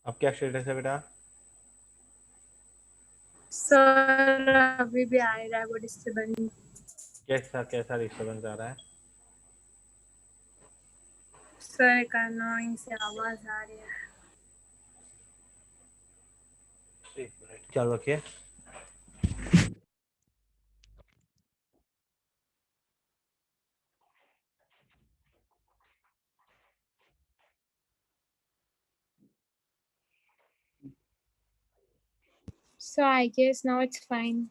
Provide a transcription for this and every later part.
अब क्या स्टेटस है बेटा? सर अभी भी आ रहा है वो डिस्टर्बेंस। कैसा कैसा डिस्टर्बेंस आ रहा है? सर एक अनोइंग से आवाज आ रही है। एक मिनट चालू रखिए। So I guess now it's fine.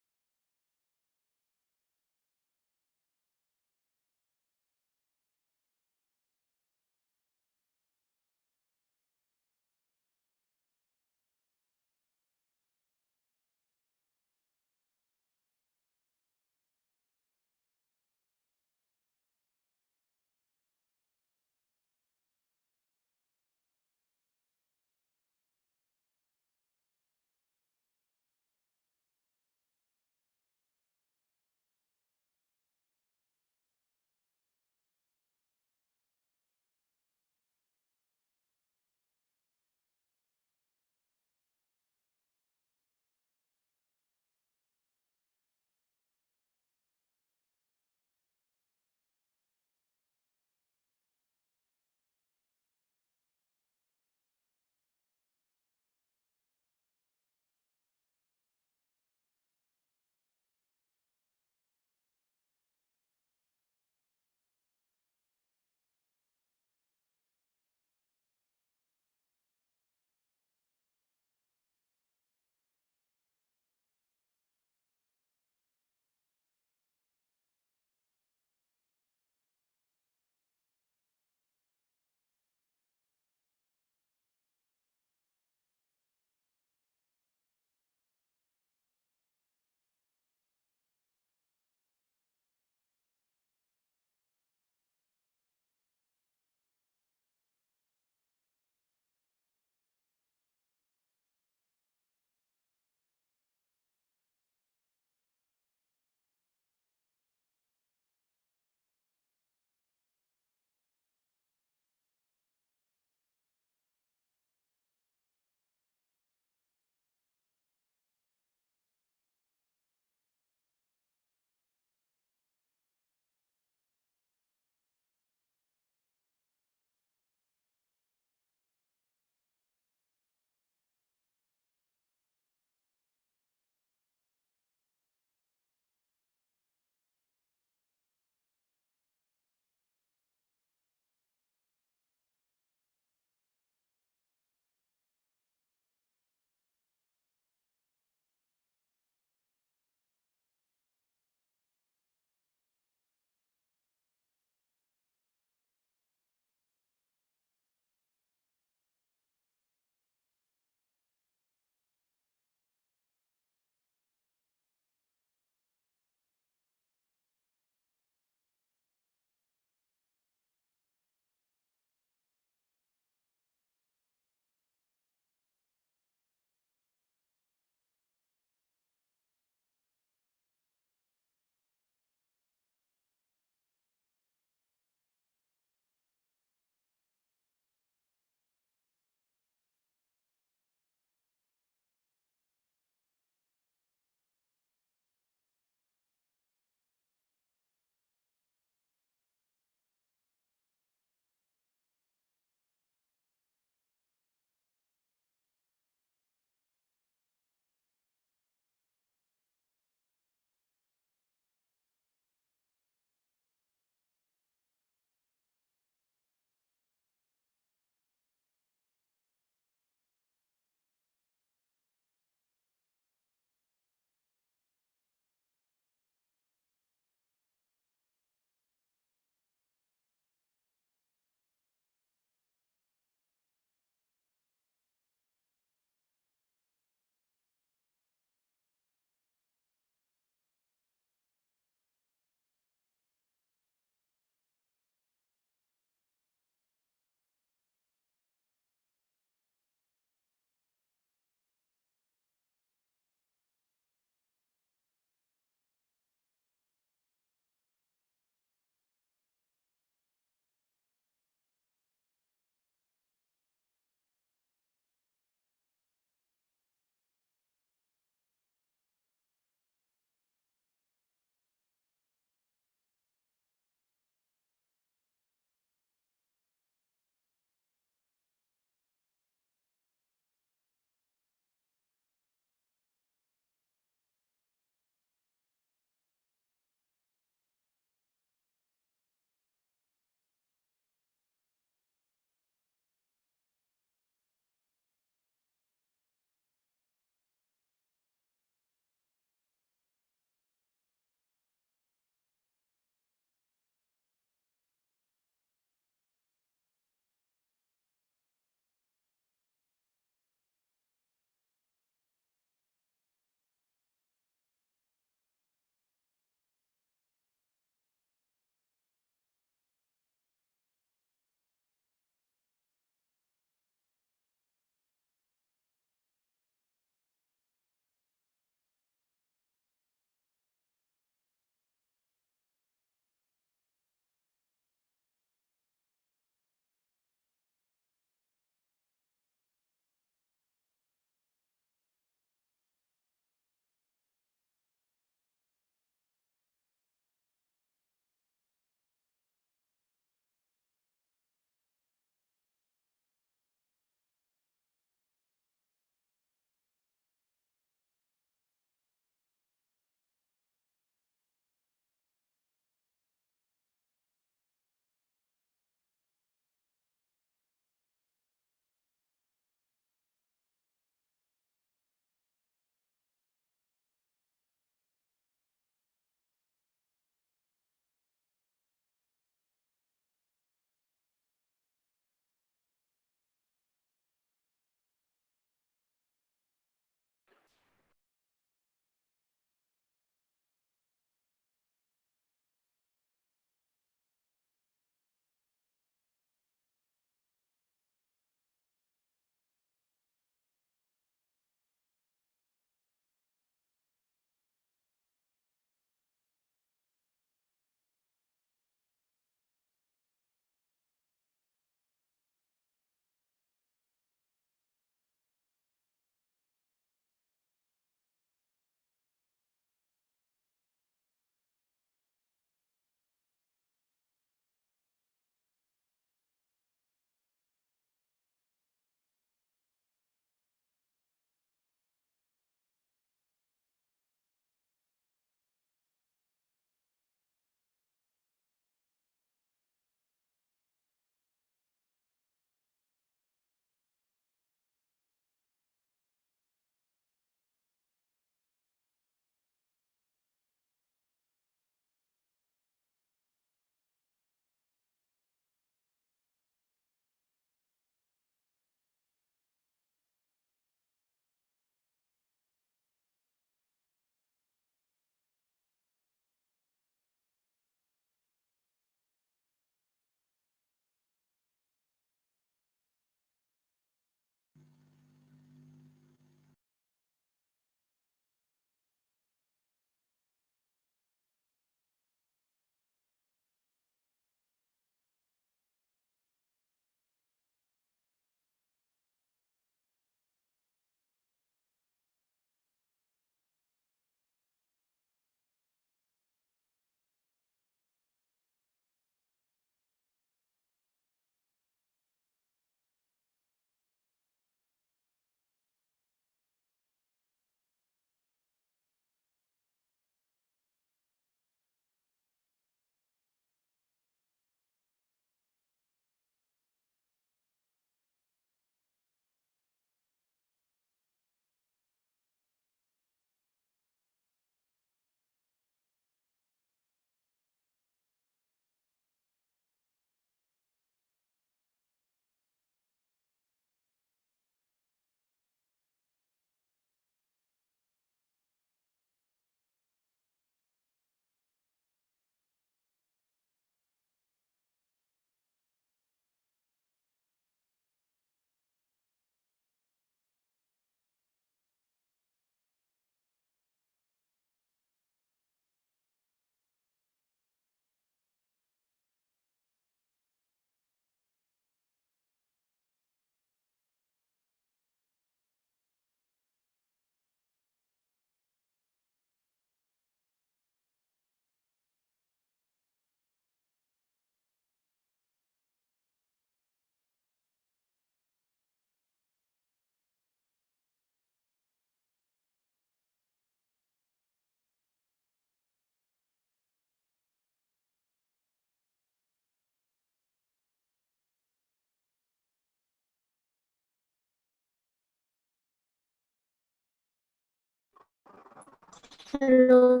Hello,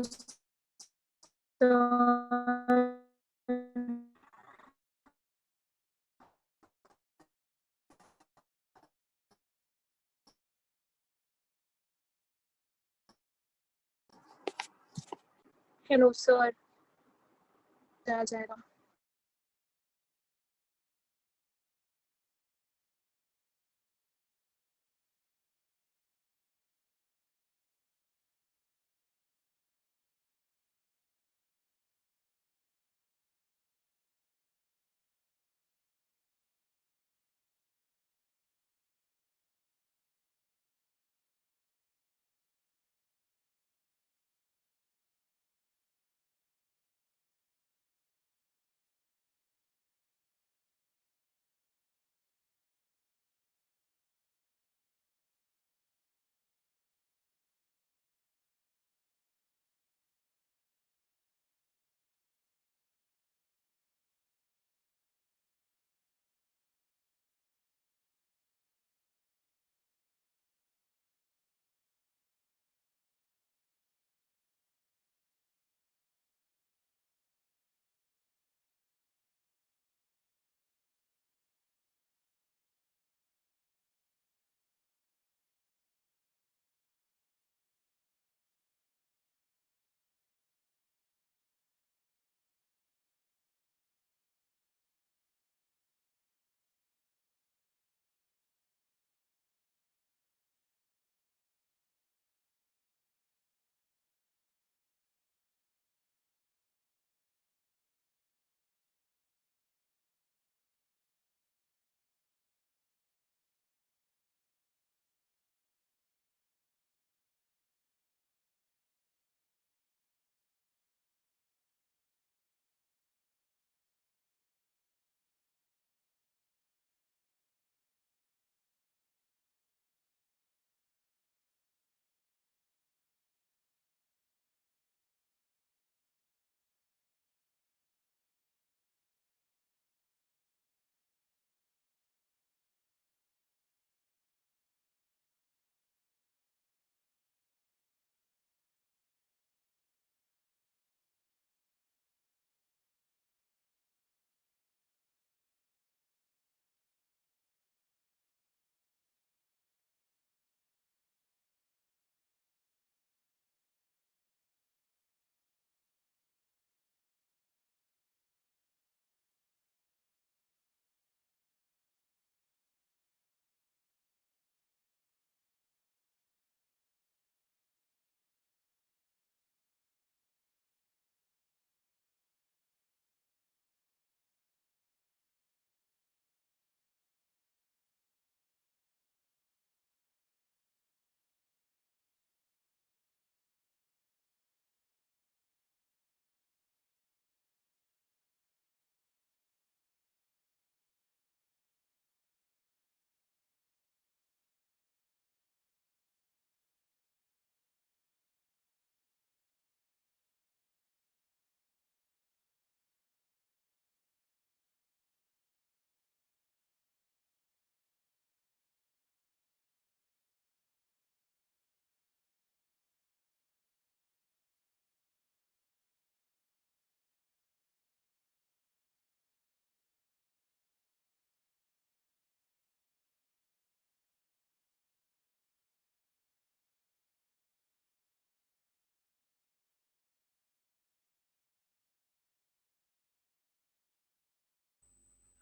sir. Hello sir, आ जाएगा।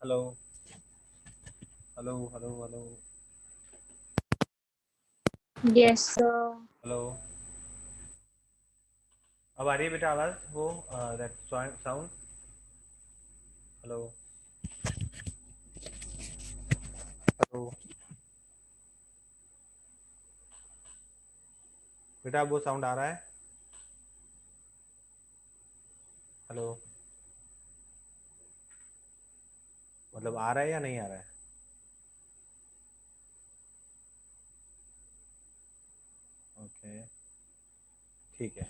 Hello hello hello hello Yes, sir. Hello. अब आ रही है बेटा आवाज? वो दैट साउंड। हेलो हेलो बेटा, वो साउंड आ रहा है? हेलो, मतलब आ रहा है या नहीं आ रहा है? ओके, ठीक है।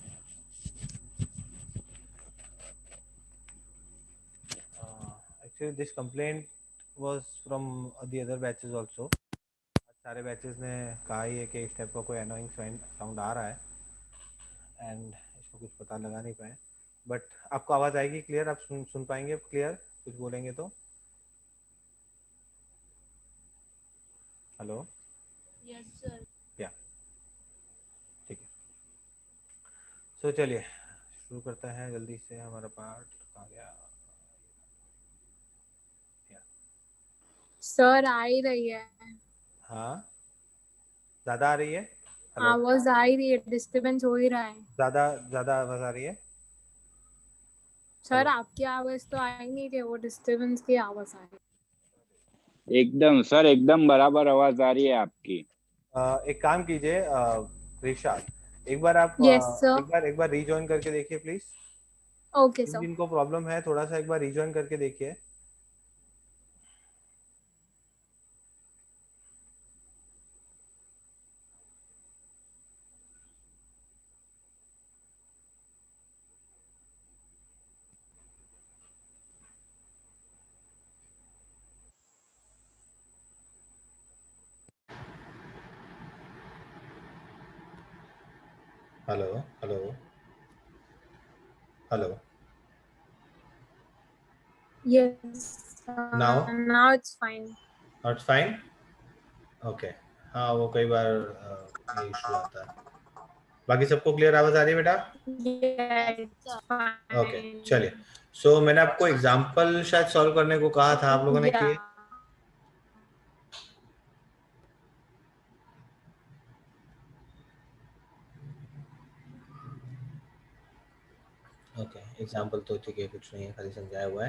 Actually this complaint was from the other batches also. सारे बैचेस ने कहा ही है कि इस टाइप का कोई अनोइंग साउंड आ रहा है। एंड इसको कुछ पता लगा नहीं पाए, बट आपको आवाज़ आएगी क्लियर? आप सुन पाएंगे क्लियर कुछ बोलेंगे तो? हेलो? Yes, sir. या ठीक है। सो चलिए शुरू करते हैं जल्दी से। हमारा पार्ट कहाँ गया? Sir, आ ही रही है। हाँ, ज़्यादा आ रही है? हेलो? आवाज आ ही रही है, डिस्टर्बेंस हो ही रहा है। ज़्यादा ज़्यादा आवाज़ आ रही है? Sir hello? आपकी आवाज तो आ ही नहीं रही, वो डिस्टर्बेंस की आवाज आ रही एकदम सर, एकदम बराबर आवाज आ रही है आपकी। एक काम कीजिए रिशा, एक बार आप है। Yes sir. एक बार रीजॉइन करके देखिए प्लीज। Okay sir. जिनको प्रॉब्लम है थोड़ा सा एक बार रीजॉइन करके देखिए। Hello hello hello? Yes now now it's fine. Not fine? Okay. हाँ वो कई बार ये इशू आता है। बाकी सबको क्लियर आवाज आ रही है बेटा? Yes okay fine. चलिए। सो मैंने आपको एग्जांपल शायद सॉल्व करने को कहा था, आप लोगों ने किए? ओके एग्जांपल तो ठीक है, कुछ नहीं है, खाली समझाया हुआ है।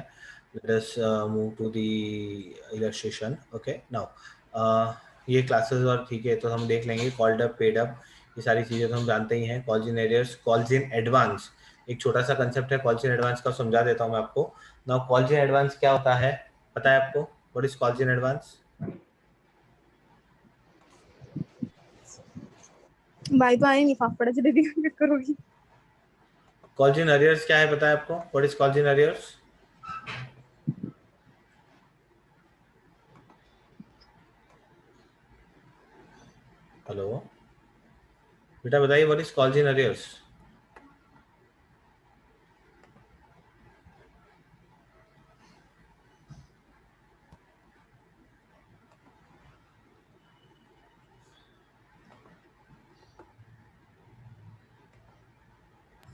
Let us move to the illustration. Okay now ये क्लासेस और ठीक है तो हम देख लेंगे। कॉल्ड अप, पेड अप, ये सारी चीज़ें तो हम जानते ही हैं। Calls in arrears, calls in advance, एक छोटा सा कंसेप्ट है कॉल्स इन एडवांस का, समझा देता हूँ मैं आपको। नाउ कॉल्स इन एडवांस क्या होता है पता है आपको? What is calls in advance? भाई तो आए नहीं, फाफड़ा जलेबी करोगी। कॉल्स इन एरियर्स क्या है पता है आपको? What is calls in arrears? Hello बेटा बताइए, what is calls in arrears?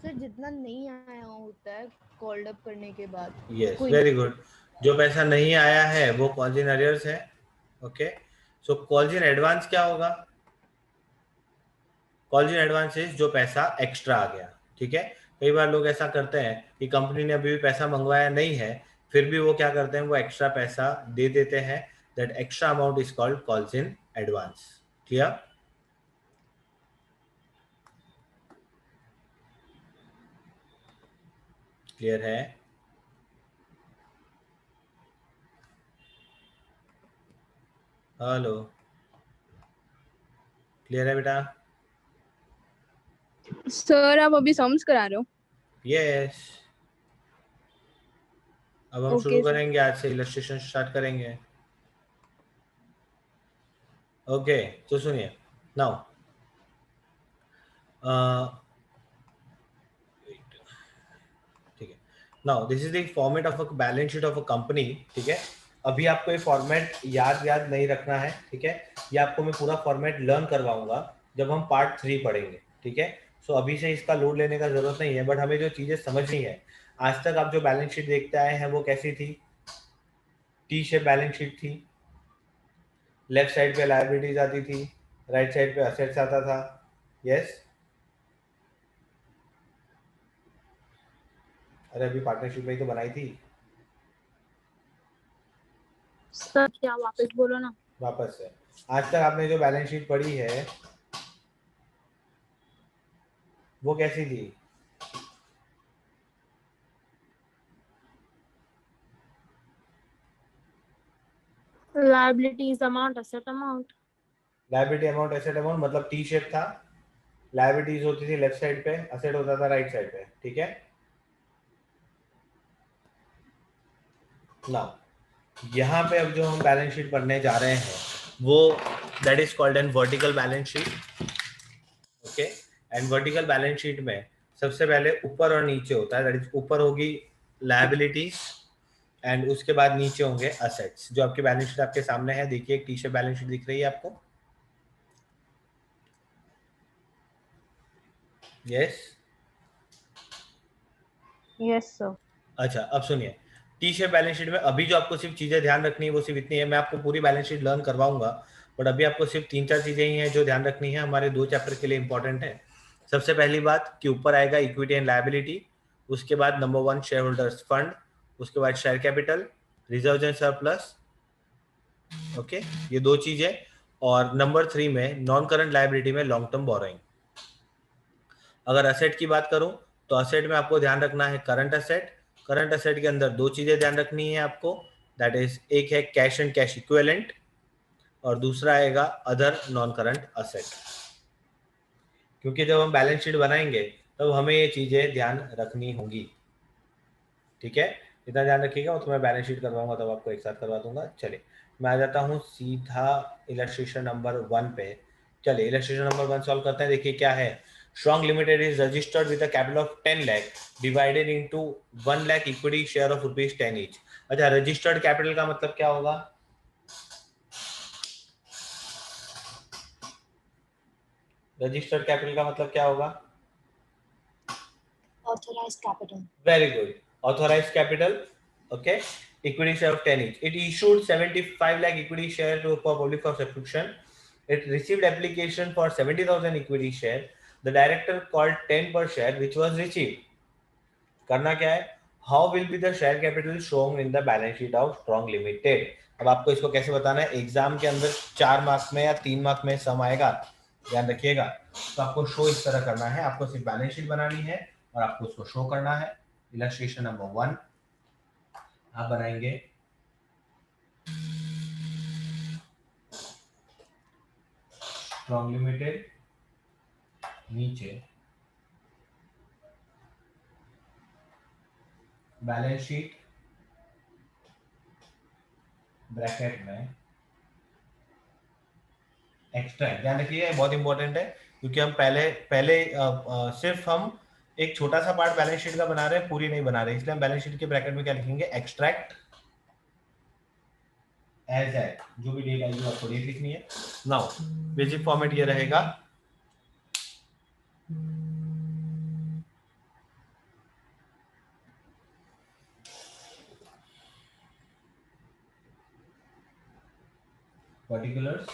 Sir जितना नहीं आया होता है कॉल्ड अप करने के बाद, यस वेरी गुड। जो पैसा नहीं आया है वो कॉल्स इन एरियर्स है। Okay so calls in advance क्या होगा? कॉल्स इन एडवांस इज जो पैसा एक्स्ट्रा आ गया। ठीक है, कई बार लोग ऐसा करते हैं कि कंपनी ने अभी भी पैसा मंगवाया नहीं है, फिर भी वो क्या करते हैं, वो एक्स्ट्रा पैसा दे देते हैं। That extra amount is called calls in advance. Clear? Clear है? हेलो क्लियर है बेटा? सर आप अभी सम्स करा रहे हो? यस अब हम शुरू करेंगे, आज से इलस्ट्रेशन स्टार्ट करेंगे। ओके तो सुनिए नाउ ठीक है। Now this is the format of a balance sheet of a company. ठीक है, अभी आपको ये फॉर्मेट याद नहीं रखना है। ठीक है, ये आपको मैं पूरा फॉर्मेट लर्न करवाऊंगा जब हम पार्ट 3 पढ़ेंगे। ठीक है, सो अभी से इसका लोड लेने का जरूरत नहीं है, बट हमें जो चीजें समझनी है, आज तक आप जो बैलेंस शीट देखते आए हैं वो कैसी थी? टी शेप बैलेंस शीट थी। लेफ्ट साइड पे लायबिलिटीज आती थी, राइट साइड पे असेट्स आता था। यस अरे अभी पार्टनरशिप में ही तो बनाई थी। सर क्या वापस बोलो ना। वापस से, आज तक आपने जो बैलेंस शीट पढ़ी है वो कैसी थी? Liabilities amount, asset amount. Liability amount, asset amount, मतलब टी शेप था। लायबिलिटीज होती थी लेफ्ट साइड पे, असेट होता था राइट साइड पे। ठीक है, नाउ यहाँ पे अब जो हम बैलेंस शीट पढ़ने जा रहे हैं वो that is called an vertical balance sheet. Okay, and vertical balance sheet में सबसे पहले ऊपर और नीचे होता है, दैट इज ऊपर होगी लायबिलिटीज एंड उसके बाद नीचे होंगे असेट्स। जो आपकी बैलेंस शीट आपके सामने है, देखिए एक टी शेप बैलेंस शीट दिख रही है आपको? Yes yes sir. अच्छा, अब सुनिए, टी शेप बैलेंस शीट में अभी जो आपको सिर्फ चीजें ध्यान रखनी है वो सिर्फ इतनी है। मैं आपको पूरी बैलेंस शीट लर्न करवाऊंगा, बट अभी आपको सिर्फ 3-4 चीजें ही हैं जो ध्यान रखनी है, हमारे 2 चैप्टर के लिए इंपॉर्टेंट है। सबसे पहली बात कि ऊपर आएगा इक्विटी एंड लायबिलिटी, उसके बाद नंबर 1 शेयर होल्डर्स फंड, उसके बाद share capital, reserve and surplus. Okay, ये 2 चीजें। और नंबर 3 में नॉन करंट लायबिलिटी में लॉन्ग टर्म बोरोइंग। अगर असेट की बात करूं तो असेट में आपको ध्यान रखना है करंट असेट। करंट असेट के अंदर 2 चीजें ध्यान रखनी है आपको, दैट इज एक है कैश एंड कैश इक्विवेलेंट और दूसरा आएगा अदर नॉन करंट असेट। क्योंकि जब हम बैलेंस शीट बनाएंगे तब हमें ये चीजें ध्यान रखनी होंगी, ठीक है? इतना ध्यान रखिएगा, मैं तुम्हें बैलेंस शीट करवाऊंगा तब आपको एक साथ करवा दूंगा। चलिए मैं आ जाता हूँ सीधा इलस्ट्रेशन नंबर 1 पे। चलिए इलस्ट्रेशन नंबर 1 सॉल्व करते हैं। देखिए क्या है, Strong Limited is registered with a capital of 10 lakh divided into 1 lakh equity share of rupees 10 each। अच्छा, रजिस्टर्ड कैपिटल का मतलब क्या होगा? रजिस्टर्ड कैपिटल का मतलब क्या होगा? Authorized capital. Very good. Authorized capital, okay. Equity share of 10 each. It issued 75 lakh equity share to for public for subscription. It received application for 70,000 equity share. The director called 10 per share, which was received. करना क्या है, how will be the share capital shown in the balance sheet of strong limited. अब आपको इसको कैसे बताना है, exam के अंदर 4 मार्क्स में या 3 मार्क्स में सम आएगा, ध्यान रखिएगा। तो आपको शो इस तरह करना है, आपको सिर्फ बैलेंस शीट बनानी है और आपको उसको शो करना है। इलस्ट्रेशन नंबर 1 आप बनाएंगे, स्ट्रॉन्ग लिमिटेड, नीचे बैलेंस शीट ब्रैकेट में एक्सट्रैक्ट। ध्यान रखिए बहुत इंपॉर्टेंट है, क्योंकि हम पहले सिर्फ हम एक छोटा सा पार्ट बैलेंस शीट का बना रहे हैं, पूरी नहीं बना रहे, इसलिए हम बैलेंस शीट के ब्रैकेट में क्या लिखेंगे, एक्सट्रैक्ट एज एट, जो भी डेट आएगी आपको डेट लिखनी है। नाउ बेसिक फॉर्मेट ये रहेगा, particulars,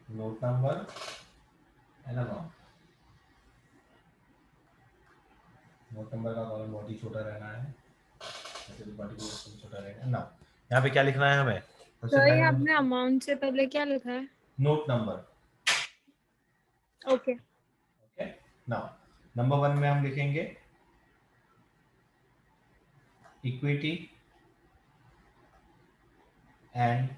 note number and amount. Note number का कॉलम बहुत ही छोटा रहना है, पर्टिकुलर्स छोटा रहेगा। नाउ यहाँ पे क्या लिखना है हमें, सबसे तो ये पहले आपने अमाउंट से पहले क्या लिखा है? Note number. Okay okay, now number 1 में हम लिखेंगे इक्विटी एंड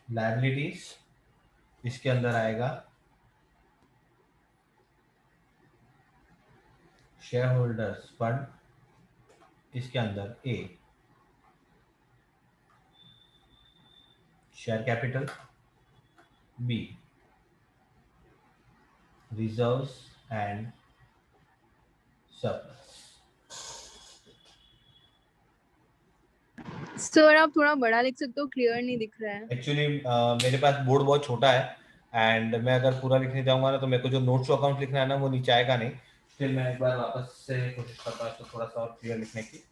लायबिलिटीज, इसके अंदर आएगा शेयर होल्डर्स फंड, इसके अंदर A share capital, B reserves and surplus. Sir आप थोड़ा बड़ा लिख सकते हो, क्लियर नहीं दिख रहा है। एक्चुअली मेरे पास बोर्ड बहुत छोटा है एंड मैं अगर पूरा लिखने जाऊंगा ना तो मेरे को जो नोट्स अकाउंट लिखना है ना वो नीचे आएगा नहीं। फिर मैं एक बार वापस से कोशिश करता हूँ तो थोड़ा सा और क्लियर लिखने की।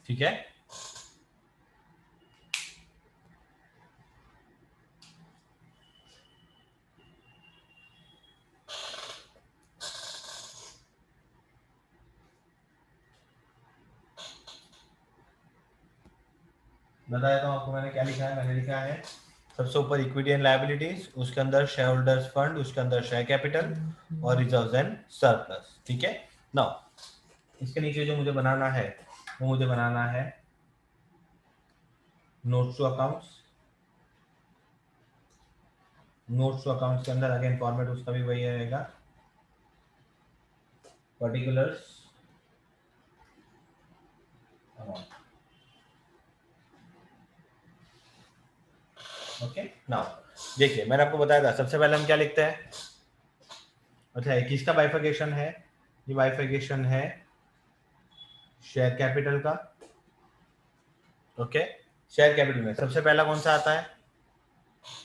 ठीक है। बता देता हूँ आपको मैंने क्या लिखा है। मैंने लिखा है सबसे ऊपर इक्विटी एंड लायबिलिटीज, उसके अंदर शेयर होल्डर्स फंड, उसके अंदर शेयर कैपिटल और रिजर्व्स एंड सरप्लस। ठीक है। नाउ इसके नीचे जो मुझे बनाना है वो मुझे बनाना है notes to accounts. Notes to accounts के अंदर अगेन फॉर्मेट उसका भी वही रहेगा, पर्टिकुलर्स ओके। नाउ देखिए मैंने आपको बताया था सबसे पहले हम क्या लिखते हैं। अच्छा ये किसका बाइफिकेशन है? ये बाइफिकेशन है शेयर कैपिटल का। ओके शेयर कैपिटल में सबसे पहला कौन सा आता है?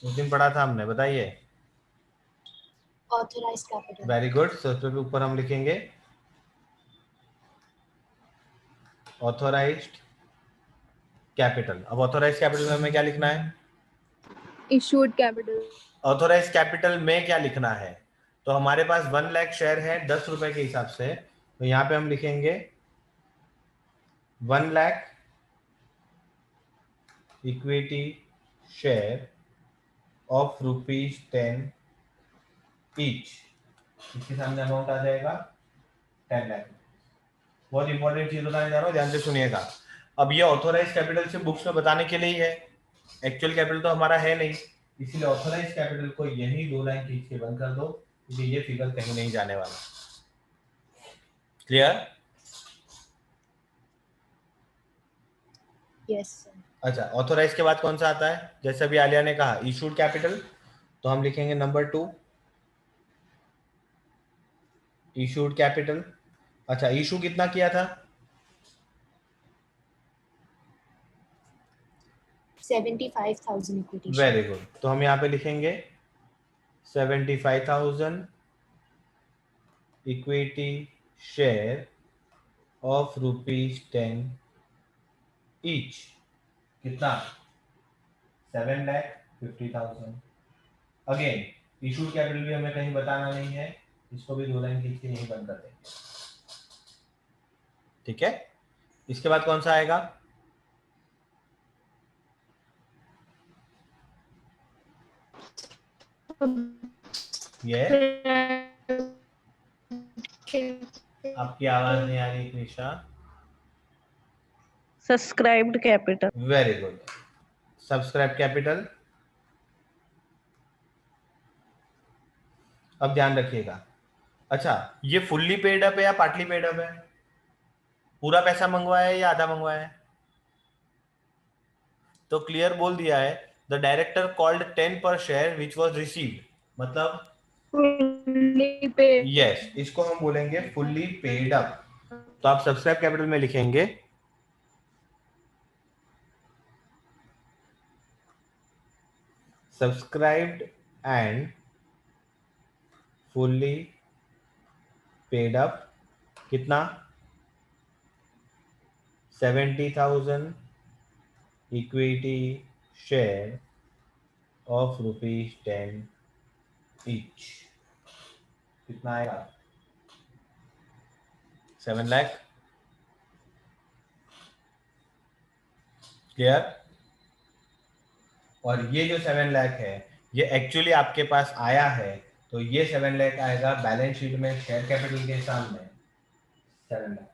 उस दिन पढ़ा था हमने, बताइए। Authorized capital. Very good. सबसे ऊपर हम लिखेंगे ऑथोराइज्ड कैपिटल। अब ऑथोराइज्ड कैपिटल में हमें क्या लिखना है? Issued capital. ऑथोराइज्ड कैपिटल में क्या लिखना है? तो हमारे पास 1 लाख शेयर है 10 रुपए के हिसाब से, तो यहाँ पे हम लिखेंगे 1 lakh equity share of ₹10 each. इसके सामने अमाउंट आ जाएगा 10 लाख। बहुत इंपॉर्टेंट चीज बताने जा रहा हूँ, ध्यान से सुनिएगा। अब ये ऑथोराइज कैपिटल से बुक्स में बताने के लिए ही है, एक्चुअल कैपिटल तो हमारा है नहीं, इसीलिए ऑथोराइज कैपिटल को यही 2 लाइन खींच के बंद कर दो, क्योंकि ये फिगर कहीं नहीं जाने वाला। क्लियर? Yes, sir. अच्छा ऑथोराइज के बाद कौन सा आता है? जैसे अभी आलिया ने कहा इशूड कैपिटल, तो हम लिखेंगे नंबर 2 इशूड कैपिटल। अच्छा इशू कितना किया था? 75,000 equity share. Very good. तो हम यहाँ पे लिखेंगे 75,000 इक्विटी शेयर ऑफ ₹10 ईच। कितना? 7,50,000। अगेन इशूड कैपिटल भी हमें कहीं बताना नहीं है, इसको भी 2 लाइन खींच के यहीं बंद कर देंगे। ठीक है। इसके बाद कौन सा आएगा? ये आपकी आवाज नहीं आ रही Krisha. Subscribed capital. Very good. Subscribe capital. अब ध्यान रखिएगा। अच्छा ये फुल्ली पेड अप है या पार्टली पेड अप है? पूरा पैसा मंगवाया है या आधा मंगवाया है? तो क्लियर बोल दिया है द डायरेक्टर कॉल्ड 10 पर शेयर विच वॉज रिसीव्ड, मतलब Fully paid. यस इसको हम बोलेंगे फुल्ली पेड अप। तो आप सब्सक्राइब कैपिटल में लिखेंगे subscribed and fully paid up. कितना? 70,000 इक्विटी शेयर ऑफ ₹10 ईच। कितना आएगा? 7 लाख। क्लियर? और ये जो 7 लाख है ये एक्चुअली आपके पास आया है, तो ये 7 लाख आएगा बैलेंस शीट में शेयर कैपिटल के सामने 7 लाख।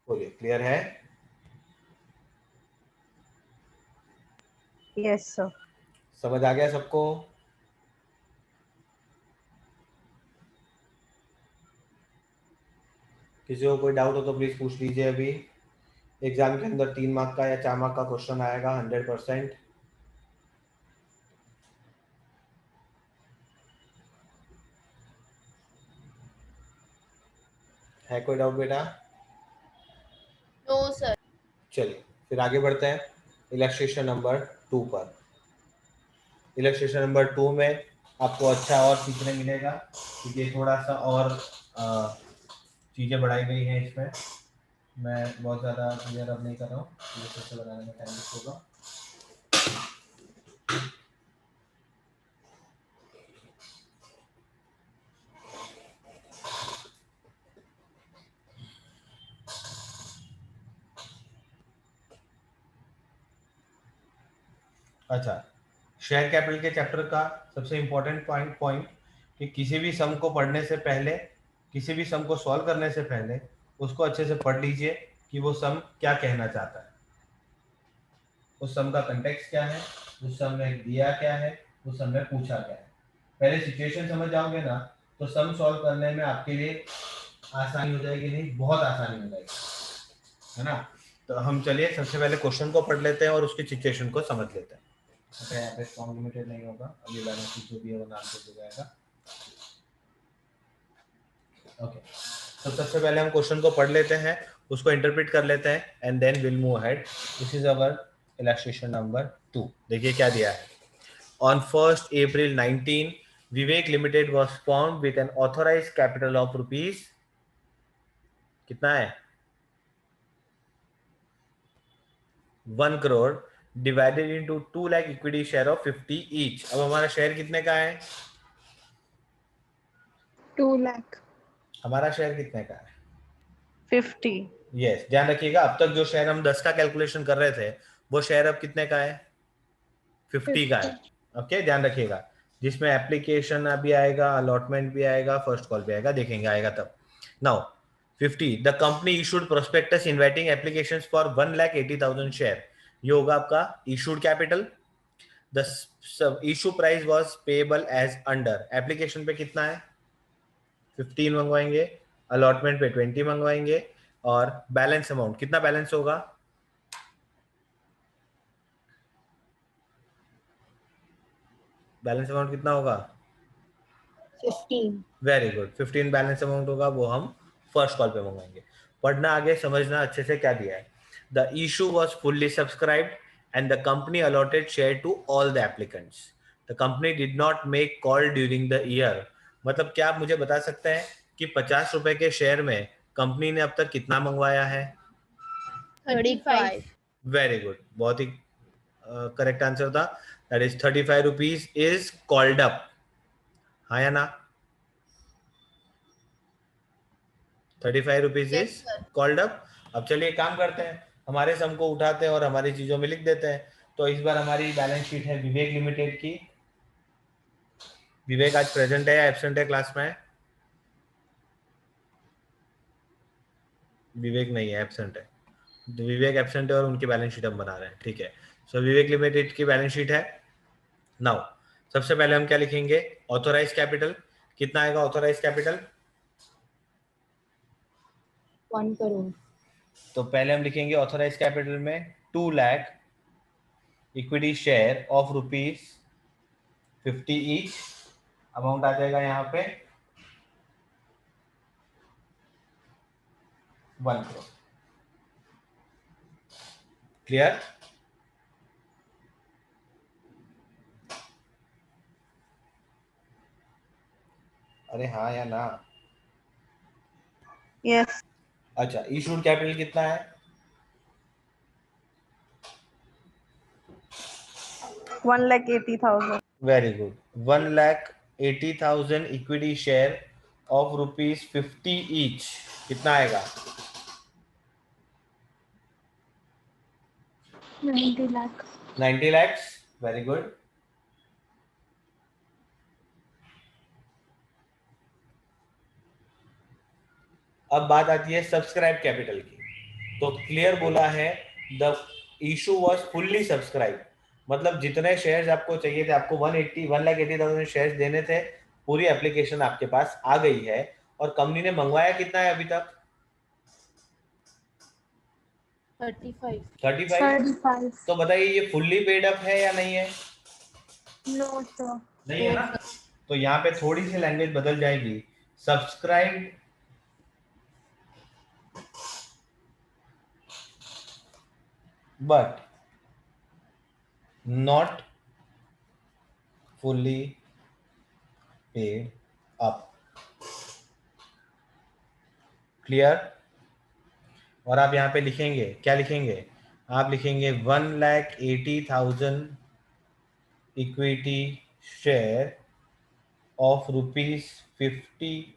बोलिए क्लियर है? Yes sir. समझ आ गया सबको? किसी को कोई डाउट हो तो प्लीज पूछ लीजिए। अभी एग्जाम के अंदर 3 मार्क का या 4 मार्क का क्वेश्चन आएगा 100%। है कोई डाउट बेटा? No sir. चलिए फिर आगे बढ़ते हैं। इलस्ट्रेशन नंबर 2 पर। इलस्ट्रेशन नंबर 2 में आपको अच्छा और सीखने मिलेगा, क्योंकि थोड़ा सा और चीज़ें बढ़ाई गई हैं इसमें। मैं बहुत ज़्यादा क्लियर अब नहीं कर रहा हूँ, ये सबसे बनाने में टाइम होगा। अच्छा, शेयर कैपिटल के चैप्टर का सबसे इम्पोर्टेंट पॉइंट कि किसी भी सम को पढ़ने से पहले, किसी भी सम को सॉल्व करने से पहले उसको अच्छे से पढ़ लीजिए कि वो सम क्या कहना चाहता है, उस सम का कंटेक्स्ट क्या है, उस सम में दिया क्या है, उस सम में पूछा क्या है। पहले सिचुएशन समझ जाओगे ना तो सम सॉल्व करने में आपके लिए आसानी हो जाएगी, नहीं बहुत आसानी हो जाएगी, है ना। तो हम चलिए सबसे पहले क्वेश्चन को पढ़ लेते हैं और उसकी सिचुएशन को समझ लेते हैं। अच्छा, यहाँ पे स्ट्रॉन्ग लिमिटेड नहीं होगा, अभी बैलेंस शीट जो भी है वो नाम से हो जाएगा। ओके, तो सबसे पहले हम क्वेश्चन को पढ़ लेते हैं, उसको इंटरप्रेट कर लेते हैं and then will move ahead. This is our illustration number 2। देखिए क्या दिया है। On 1st April 19 Vivek Limited was formed with an authorised capital of rupees, कितना है 1 crore divided into 2 lakh equity share of 50 each. अब हमारा शेयर कितने का है, 2 lakh हमारा शेयर कितने का है 50. यस ध्यान रखिएगा, अब तक जो शेयर हम 10 का कैलकुलेशन कर रहे थे वो शेयर अब कितने का है 50 का है। ओके ध्यान रखिएगा, जिसमें एप्लीकेशन अभी आएगा, अलॉटमेंट भी आएगा, फर्स्ट कॉल भी आएगा, देखेंगे आएगा तब। Now 50 the company issued prospectus inviting applications for 1,80,000 share, ये होगा आपका issued capital. The issue price was payable as under, application पे कितना है 15 मंगवाएंगे, अलॉटमेंट पे 20 मंगवाएंगे, और बैलेंस अमाउंट कितना बैलेंस होगा, बैलेंस अमाउंट कितना होगा 15. वेरी गुड, 15 बैलेंस अमाउंट होगा, वो हम फर्स्ट कॉल पे मंगाएंगे। पढ़ना आगे, समझना अच्छे से क्या दिया है। The issue was fully subscribed and the company allotted share to all the applicants. The company did not make call during the year, मतलब क्या आप मुझे बता सकते हैं कि 50 रुपए के शेयर में कंपनी ने अब तक कितना मंगवाया है 35. वेरी गुड, बहुत ही करेक्ट आंसर था, that is 35 rupees is called up, हाँ या ना 35 rupees Yes, is sir. Called up. अब चलिए काम करते हैं, हमारे सम को उठाते हैं और हमारी चीजों में लिख देते हैं। तो इस बार हमारी बैलेंस शीट है विवेक लिमिटेड की। विवेक आज प्रेजेंट है या एब्सेंट है क्लास में, विवेक नहीं है, एब्सेंट है, तो विवेक एब्सेंट है और उनकी बैलेंस शीट हम बना रहे हैं, ठीक है। सो विवेक लिमिटेड की बैलेंस शीट है। नाउ सबसे पहले हम क्या लिखेंगे, ऑथोराइज कैपिटल कितना आएगा, ऑथोराइज कैपिटल 1 crore. तो पहले हम लिखेंगे ऑथोराइज कैपिटल में 2 lakh equity share of rupees 50 each, amount आ जाएगा यहाँ पे 1 crore। क्लियर, अरे हाँ या ना। Yes. अच्छा, इशूड कैपिटल कितना है 1,80,000. Very good, 1,80,000 equity share of rupees 50 each, कितना आएगा 90 lakh. 90 lakhs, very good. अब बात आती है सब्सक्राइब कैपिटल की, तो क्लियर बोला है the issue was fully subscribe, मतलब जितने शेयर्स आपको चाहिए थे, आपको 1,80,000 शेयर्स देने थे, पूरी एप्लीकेशन आपके पास आ गई है, और कंपनी ने मंगवाया कितना है अभी तक 35. 35। 35. तो बताइए ये फुल्ली पेड अप है या नहीं है, No, sir. नहीं है ना। तो यहाँ पे थोड़ी सी लैंग्वेज बदल जाएगी, subscribe but not fully paid up. Clear? और आप यहाँ पे लिखेंगे, क्या लिखेंगे? आप लिखेंगे 1,80,000 equity share of ₹50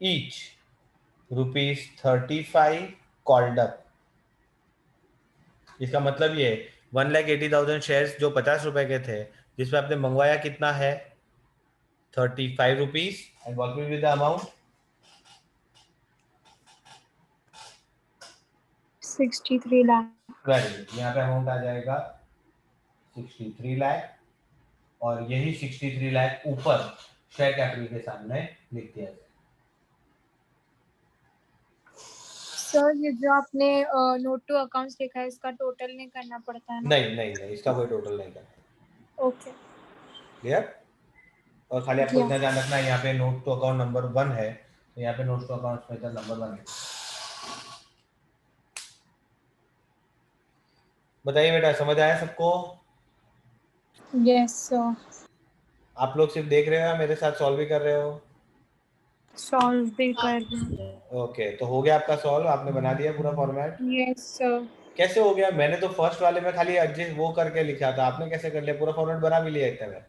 each, ₹35 called up. इसका मतलब ये 1,80,000 शेयर्स जो 50 रुपए के थे, जिसमें आपने मंगवाया कितना है? ₹35। And what will be the amount? 63 lakh. Very good. यहाँ पे अमाउंट आ जाएगा 63 लाख, और यही 63 लाख ऊपर शेयर कैपिटल के सामने लिख दिया जाए। सर ये जो आपने नोट टू अकाउंट्स लिखा है इसका टोटल नहीं करना पड़ता है ना? नहीं नहीं नहीं, इसका कोई टोटल नहीं करना। ओके। क्लियर? और खाली आपको इतना ध्यान रखना है, यहाँ पे नोट टू अकाउंट नंबर 1 है, तो यहाँ पे नोट टू अकाउंट में नंबर 1 है। बताइए बेटा, समझ आया सबको? Yes sir. आप लोग सिर्फ देख रहे हो या मेरे साथ सॉल्व भी कर रहे हो? सॉल्व भी कर रहे हैं। ओके, तो हो गया आपका सॉल्व? आपने बना दिया पूरा फॉर्मेट? Yes sir. कैसे हो गया? मैंने तो फर्स्ट वाले में खाली एडजस्ट वो करके लिखा था, आपने कैसे कर लिया? पूरा फॉर्मेट बना भी लिया इतने में?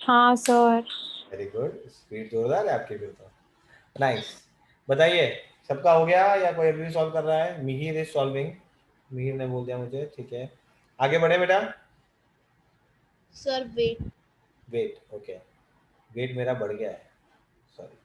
हाँ सर। वेरी गुड, स्पीड जोरदार है आपके भी तो। नाइस। बताइए, सबका हो गया या कोई अभी भी सॉल्व कर रहा है? मिहिर इज सॉल्विंग, मिहिर ने बोल दिया मुझे। ठीक है, आगे बढ़े बेटा। Sir wait. Wait, okay, wait मेरा बढ़ गया है, सॉरी।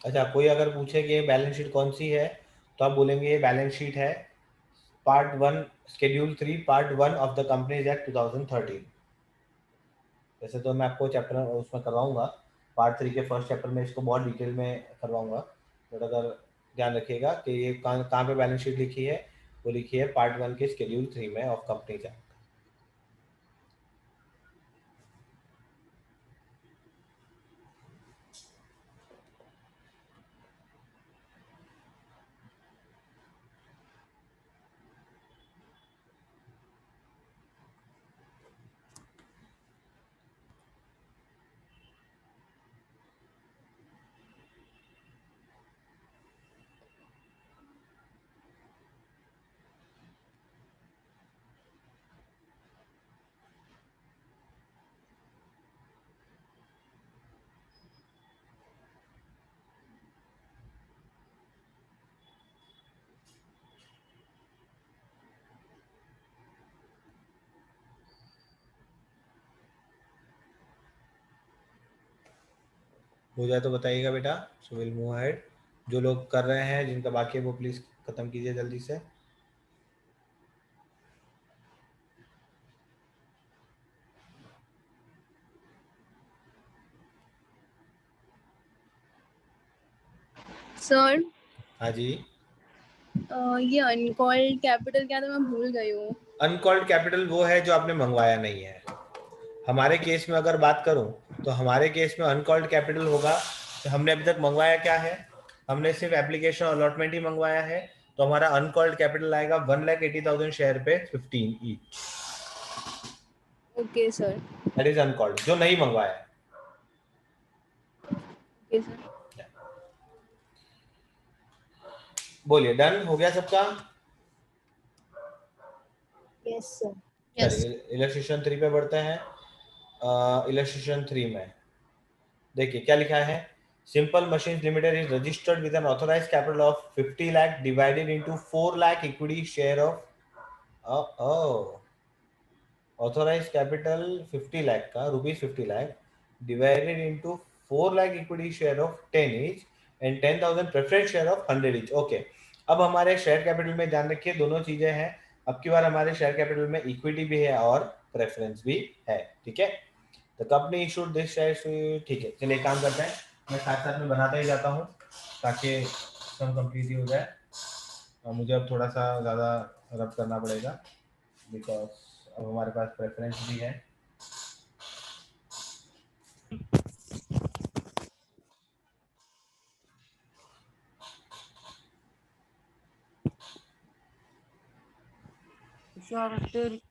अच्छा, कोई अगर पूछे कि ये बैलेंस शीट कौन सी है, तो आप बोलेंगे ये बैलेंस शीट है part 1 schedule 3 part 1 of the companies act 2013। वैसे तो मैं आपको चैप्टर उसमें करवाऊंगा, पार्ट 3 के फर्स्ट चैप्टर में इसको बहुत डिटेल में करवाऊंगा, बट अगर ध्यान रखिएगा कि ये कहाँ पे बैलेंस शीट लिखी है, वो लिखी है पार्ट 1 के शेड्यूल 3 में ऑफ कंपनीज एक्ट। हो जाए तो बताइएगा बेटा, सो विल मूव अहेड। जो लोग कर रहे हैं, जिनका बाकी है, वो प्लीज खत्म कीजिए जल्दी से। सर हाँ जी। ये अनकॉल्ड कैपिटल क्या था, मैं भूल गई हूँ। अनकॉल्ड कैपिटल वो है जो आपने मंगवाया नहीं है। हमारे केस में अगर बात करूं, तो हमारे केस में अनकॉल्ड कैपिटल होगा। तो हमने अभी तक मंगवाया क्या है? हमने सिर्फ एप्लीकेशन अलॉटमेंट ही मंगवाया है, तो हमारा अनकॉल्ड कैपिटल आएगा 1,80,000 शेयर पे 15 each. Okay sir. That is uncalled, जो नहीं मंगवाया है। Okay sir. बोलिए, डन हो गया सबका? Yes sir. चलिए इलस्ट्रेशन 3 पे बढ़ते हैं। इलस्ट्रेशन 3 में देखिए क्या लिखा है। Simple machines limited is registered with an authorised capital of 50 lakh divided into 4 lakh equity share of authorized capital 50 lakh का rupees 50 lakh divided into 4 lakh equity share of 10 each and 10,000 preference share of 100 each. Okay, अब हमारे share capital में ध्यान रखिए दोनों चीजें हैं। अब की बार हमारे शेयर कैपिटल में इक्विटी भी है और प्रेफरेंस भी है, ठीक है। The company issued this share, ठीक है। चलिए काम करते हैं, मैं साथ साथ में बनाता ही जाता हूँ ताकि सब कंप्लीट ही हो जाए। और मुझे अब थोड़ा सा ज़्यादा रब करना पड़ेगा बिकॉज अब हमारे पास प्रेफरेंस भी है।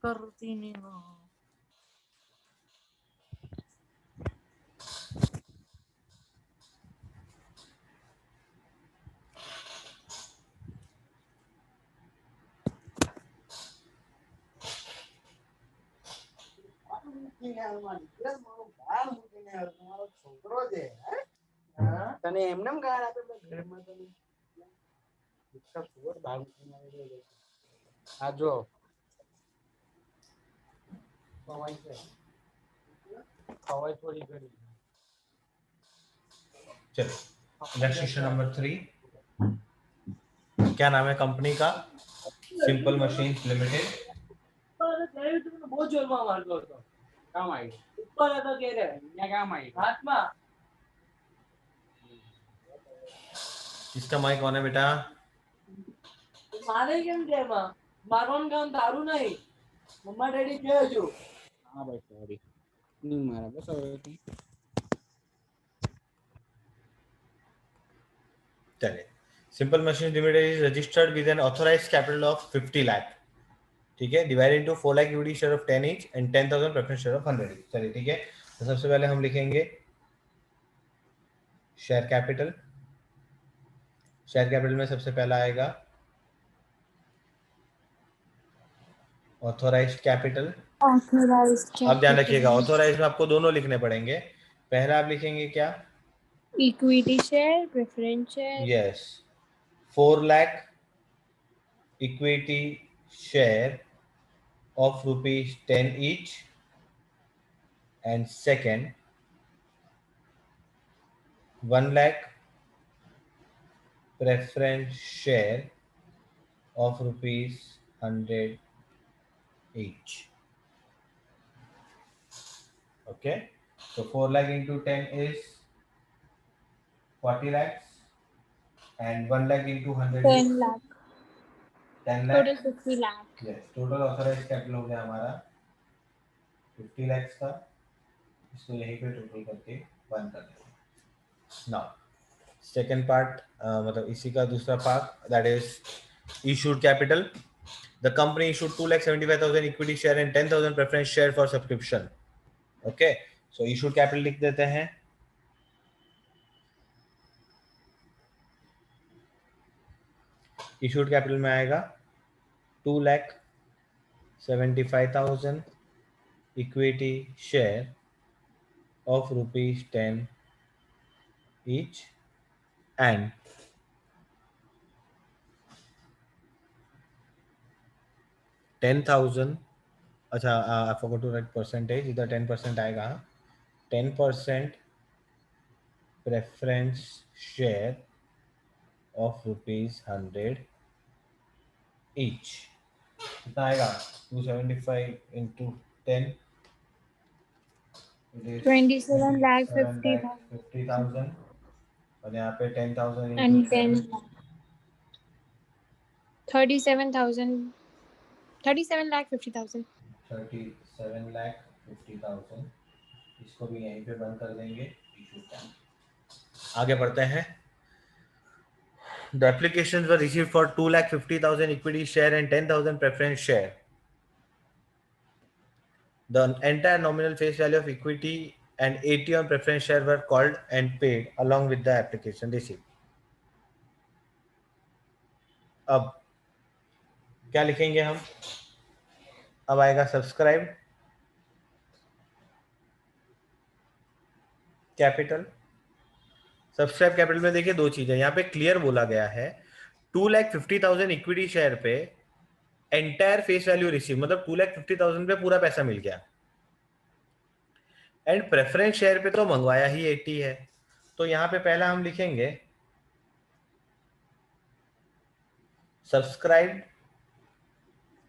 करती नहीं हो। તને એમનેમ ગાળ આપે ઘરમાં તને इसका सुअर भाग आ जो खवाई से खवाई थोड़ी करी चलिए इलस्ट्रेशन नंबर 3, क्या नाम है कंपनी का? Simple machines limited. बहुत जोर में मार दो तो काम आई ऊपर है तो कह रहे क्या काम आई हाथ में इसका माइक कौन है बेटा? मारे केम છે એમાં મારવાનું કામ તારું નહીં મમ્મા ડેડી કે હજુ હા ભાઈ સોરી નહીં મારા બસ હવે चलिए, simple machines limited is registered with an authorised capital of 50 lakh, ठीक है, divided into 4 lakh equity share of 10 each and 10,000 preference share of 100 each. चलिए ठीक है, तो सबसे पहले हम लिखेंगे शेयर कैपिटल। शेयर कैपिटल में सबसे पहला आएगा ऑथोराइज्ड कैपिटल। अब ध्यान रखिएगा ऑथोराइज्ड में आपको दोनों लिखने पड़ेंगे। पहला आप लिखेंगे क्या? Equity share, preference share. Yes, 4 lakh equity share of rupees 10 each, and second 1 lakh preference share of rupees 100 each. Okay, so 4 lakh into 10 is 40 lakhs and 1 lakh into 100 10 is lakh 10 lakh. total 50 lakh। Yes, total authorized capital हो गया हमारा 50 lakhs का। इसको यहीं पे total करके बंद कर देंगे। नाउ सेकेंड पार्ट, मतलब इसी का दूसरा part, that is issued capital. The company issued 2,75,000 equity share and 10,000 preference share for subscription. Okay, so issued capital लिख देते हैं। issued capital में आएगा 2,75,000 equity share of rupees 10 each and 10,000, अच्छा I forgot to write percentage, इधर 10% आएगा, 10% preference share of rupees 100 each। कितना आएगा? 275 into 10 27 lakh 50,000 50,000 और यहाँ पे 10,000 and into 10 10 lakh 37,000 37 lakh 50,000। 37 lakh 50,000। इसको भी यहीं पे बंद कर देंगे। आगे बढ़ते हैं। The applications were received for 2,50,000 equity share and 10,000 preference share. The entire nominal face value of equity and 80 on preference share were called and paid along with the application receipt. अब क्या लिखेंगे हम? अब आएगा सब्सक्राइब कैपिटल. सब्सक्राइब कैपिटल में देखिए दो चीजें यहाँ पे क्लियर बोला गया है. 2,50,000 इक्विटी शेयर पे एंटायर फेस वैल्यू रिसीव, मतलब 2,50,000 पे पूरा पैसा मिल गया. एंड प्रेफरेंस शेयर पे तो मंगवाया ही 80 है. तो यहाँ पे पहला हम लिखेंगे subscribe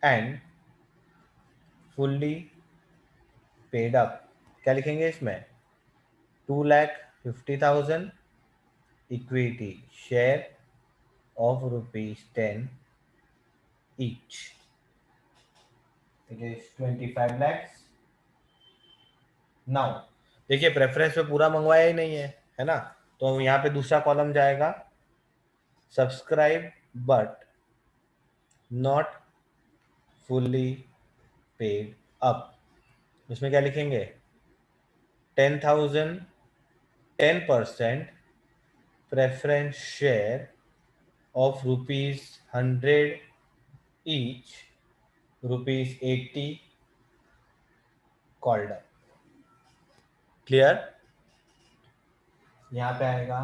and fully paid up. क्या लिखेंगे इसमें? 2,50,000 equity share of ₹10 each. It is 25 lakhs. Now देखिए प्रेफरेंस पे पूरा मंगवाया ही नहीं है ना, तो यहाँ पे दूसरा कॉलम जाएगा subscribe but not fully paid up. इसमें क्या लिखेंगे? 10,000 10% preference share of ₹100 each, ₹80 called up. Clear? यहाँ पे आएगा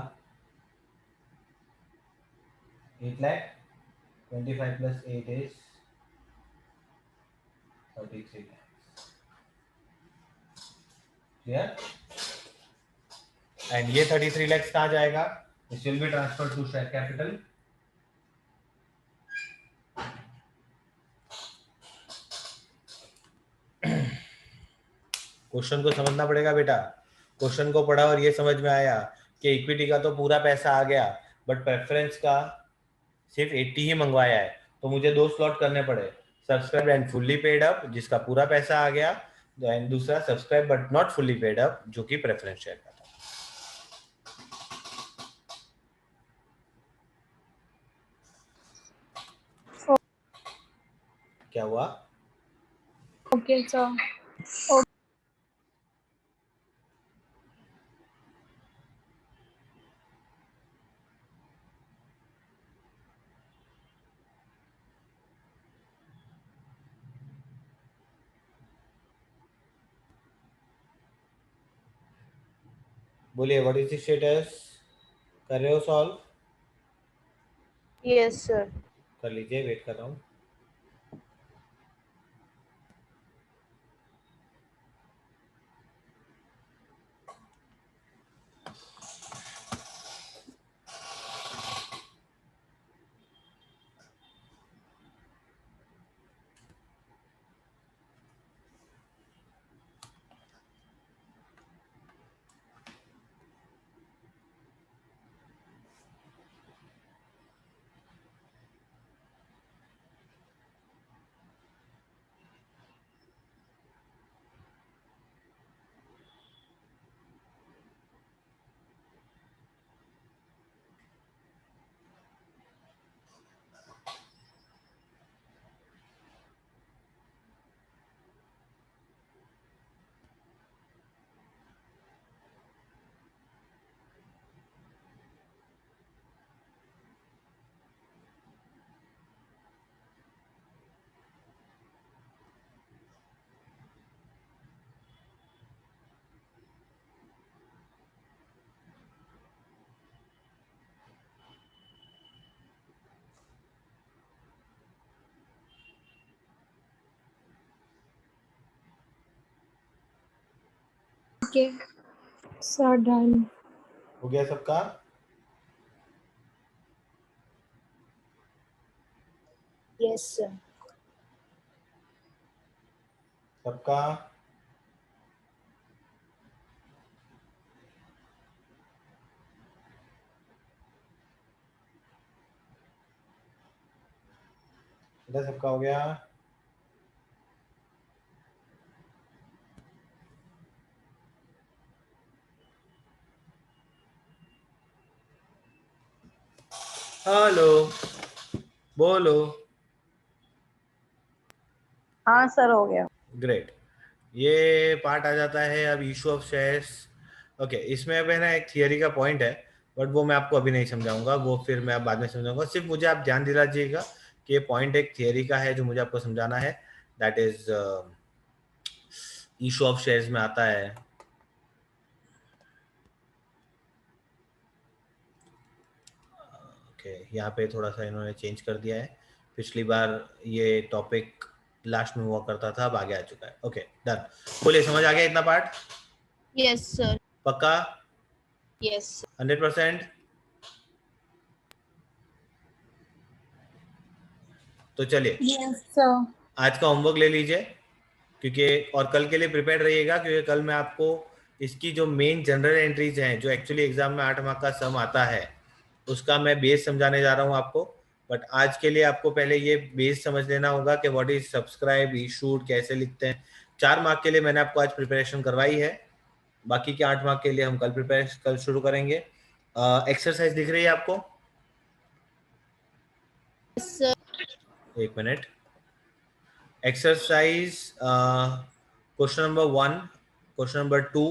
8 lakh, 25 plus 8 is 33 lakhs. Clear? And ये 33 lakhs कहाँ जाएगा? This will be transferred to share capital. Question को समझना पड़ेगा बेटा. क्वेश्चन को पढ़ा और ये समझ में आया कि इक्विटी का तो पूरा पैसा आ गया बट प्रेफरेंस का सिर्फ 80 ही मंगवाया है, तो मुझे दो स्लॉट करने पड़े, subscribe and fully paid up जिसका पूरा पैसा आ गया, एंड दूसरा subscribe but not fully paid up जो कि प्रेफरेंस शेयर का था. क्या हुआ? Okay sir. बोलिए व्हाट इज द स्टेटस? कर रहे हो सॉल्व? Yes sir. कर लीजिए, वेट कर रहा हूँ. Okay sir, done. हो गया सबका? Yes sir. सबका? इधर सबका हो गया? हेलो, बोलो। हाँ सर हो गया। ग्रेट, ये पार्ट आ जाता है अब इशू ऑफ शेयर्स। ओके, इसमें अब है ना एक थियरी का पॉइंट है, बट वो मैं आपको अभी नहीं समझाऊंगा, वो फिर मैं बाद में समझाऊंगा। सिर्फ मुझे आप ध्यान दिला दीजिएगा कि ये पॉइंट एक थियरी का है जो मुझे आपको समझाना है, that is issue of shares में आता है। ओके, यहाँ पे थोड़ा सा इन्होंने चेंज कर दिया है, पिछली बार ये टॉपिक लास्ट में हुआ करता था, अब आगे आ चुका है। ओके डन, बोलिए समझ आ गया इतना पार्ट? Yes sir. पक्का? यस 100%? तो चलिए यस सर। आज का होमवर्क ले लीजिए, क्योंकि और कल के लिए प्रिपेयर रहिएगा, क्योंकि कल मैं आपको इसकी जो मेन जनरल एंट्रीज हैं, जो एक्चुअली एग्जाम में 8 मार्क का सम आता है, उसका मैं बेस समझाने जा रहा हूँ आपको। बट आज के लिए आपको पहले ये बेस समझ लेना होगा कि व्हाट इज सब्सक्राइब, इशूड कैसे लिखते हैं। 4 मार्क के लिए मैंने आपको आज प्रिपरेशन करवाई है, बाकी के 8 मार्क के लिए हम कल शुरू करेंगे। एक्सरसाइज दिख रही है आपको? सर। एक minute. Exercise question number 1, question number 2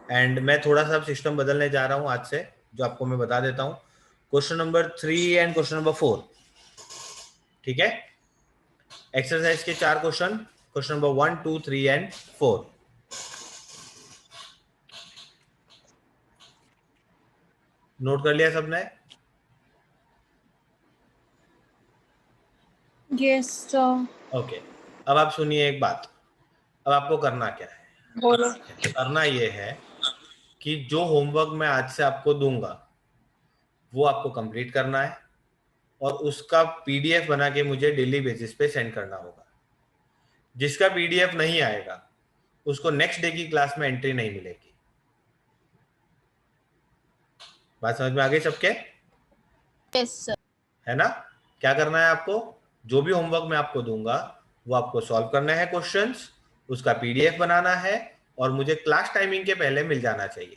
and मैं थोड़ा सा सिस्टम बदलने जा रहा हूं आज से, जो आपको मैं बता देता हूं। Question number 3 and question number 4, ठीक है? एक्सरसाइज के 4 question, question number 1, 2, 3 and 4। Note कर लिया सबने? Yes sir. ओके, अब आप सुनिए एक बात। अब आपको करना क्या है? बोलो। करना ये है कि जो होमवर्क मैं आज से आपको दूंगा वो आपको कंप्लीट करना है, और उसका पीडीएफ बना के मुझे डेली बेसिस पे सेंड करना होगा। जिसका पीडीएफ नहीं आएगा उसको नेक्स्ट डे की क्लास में एंट्री नहीं मिलेगी। बात समझ में आ गई सबके? Yes sir. है ना? क्या करना है आपको? जो भी होमवर्क मैं आपको दूंगा वो आपको सॉल्व करना है क्वेश्चंस, उसका पीडीएफ बनाना है, और मुझे क्लास टाइमिंग के पहले मिल जाना चाहिए।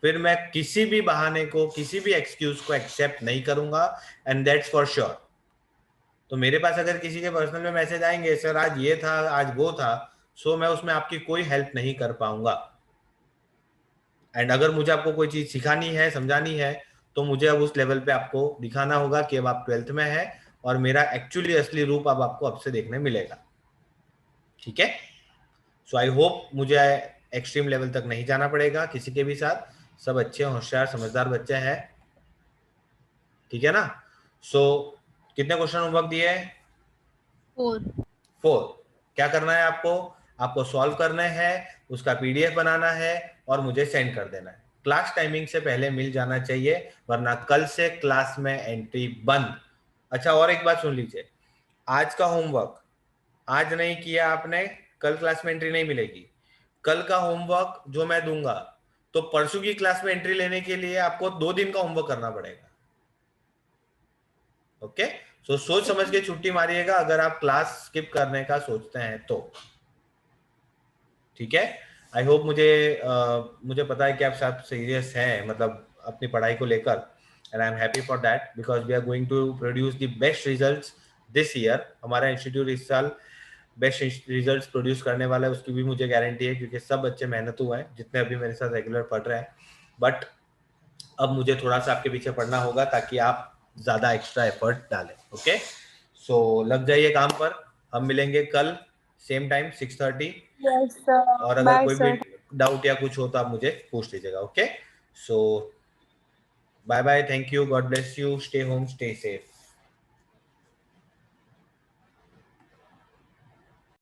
फिर मैं किसी भी बहाने को, किसी भी एक्सक्यूज को एक्सेप्ट नहीं करूंगा, एंड दैट्स फॉर श्योर। तो मेरे पास अगर किसी के पर्सनल में मैसेज आएंगे, सर आज ये था, आज वो था, सो मैं उसमें आपकी कोई हेल्प नहीं कर पाऊंगा। एंड अगर मुझे आपको कोई चीज सिखानी है, समझानी है, तो मुझे अब उस लेवल पे आपको दिखाना होगा कि अब आप 12th में है, और मेरा एक्चुअली असली रूप अब आपको अब से देखने मिलेगा। ठीक है? सो आई होप मुझे एक्सट्रीम लेवल तक नहीं जाना पड़ेगा किसी के भी साथ। सब अच्छे होशियार समझदार बच्चे हैं, ठीक है ना? सो कितने क्वेश्चन होमवर्क दिए? 4। क्या करना है आपको? आपको सॉल्व करने हैं, उसका पीडीएफ बनाना है, और मुझे सेंड कर देना है। क्लास टाइमिंग से पहले मिल जाना चाहिए, वरना कल से क्लास में एंट्री बंद। अच्छा, और एक बात सुन लीजिए, आज का होमवर्क आज नहीं किया आपने, कल क्लास में एंट्री नहीं मिलेगी। कल का होमवर्क जो मैं दूंगा, तो परसों की क्लास में एंट्री लेने के लिए आपको 2 दिन का होमवर्क करना पड़ेगा। ओके? सो सोच समझ के छुट्टी मारिएगा अगर आप क्लास स्किप करने का सोचते हैं तो। ठीक है? आई होप मुझे पता है कि आप सब सीरियस हैं, मतलब अपनी पढ़ाई को लेकर, and I am happy for that, because we are going to produce the best results this year. हमारा इंस्टीट्यूट इस साल बेस्ट रिजल्ट्स प्रोड्यूस करने वाला है, उसकी भी मुझे गारंटी है, क्योंकि सब बच्चे मेहनतू हैं जितने अभी मेरे साथ रेगुलर पढ़ रहे हैं। बट अब मुझे थोड़ा सा आपके पीछे पढ़ना होगा ताकि आप ज्यादा एक्स्ट्रा एफर्ट डालें। ओके? सो लग जाइए काम पर। हम मिलेंगे कल सेम टाइम 6:30। Yes sir. और अगर बाय कोई सर। भी डाउट या कुछ हो तो आप मुझे पूछ लीजिएगा। Okay? So bye bye, thank you, God bless you, stay home, stay safe.